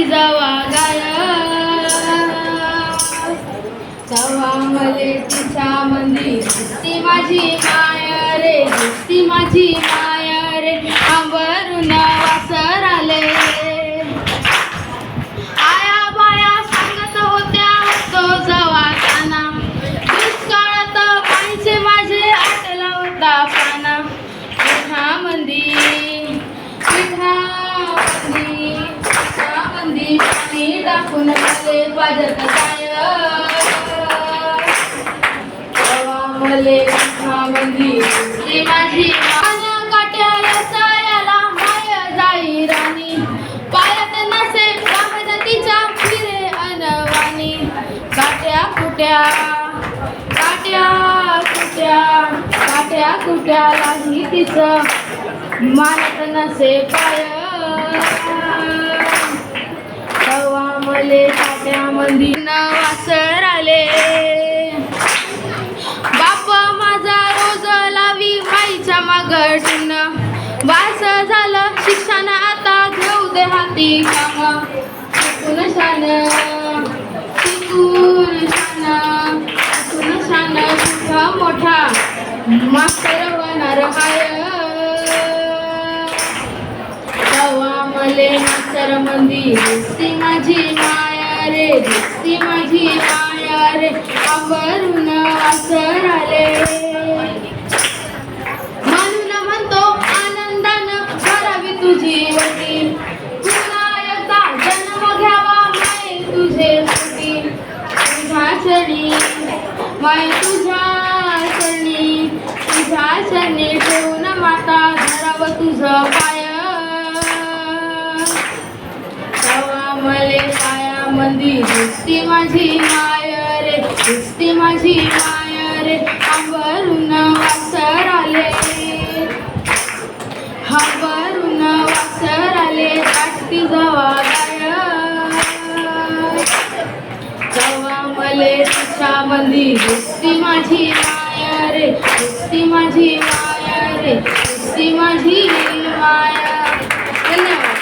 जावा गाय तवा मले तिच्या मंदी ती माझी माया रे, ती माझी माया रे, अंबरून वासर आले. आया बाया सांगत होत्या तो जवाना, दुष्काळात पाणीचे माझे आटला होता पाना. पिठामंदी पाणी टाकून आले वाजत जाय तवा मले पिठामंदी ती माझी काट्याला सायाला माय जाई राणी. पायात नसे तिच्या फिरे अनवाणी. काट्या कुट्या काट्या कुट्यालाही तिचं मानत नसे पाय. तवा मले काट्यामंदी वासर आले. बाप माझा रोज लावी माईच्या मागटून. बास झालं शिक्षण आता घेऊ दे हाती काम. शिकून शान तुझा मोठा मास्तर होणार हाय. तवा मले मास्तर मंदी दिसती माझी माया रे, दिसती माझी माया रे, अंबरून वासर आले. म्हणून म्हणतो आनंदानं भरावी तुझी वटी. पुन्हा एकदा जन्म घ्यावा माये तुझे सुटी. तुझ्या चरणी माय तुझ्या चरणी ठेवून माता धरावं तुझं पाय. तवा मले पायामंदी दिसती माझी माया रे, दिसती माझी माया रे, अंबरून वासर आले. अंबरून वासर आले काटती जावा गाय. तवा मले तिच्या मंदी दिसती माझी माया रे, दिसती माझी माया रे, दिसती माझी माया. धन्यवाद.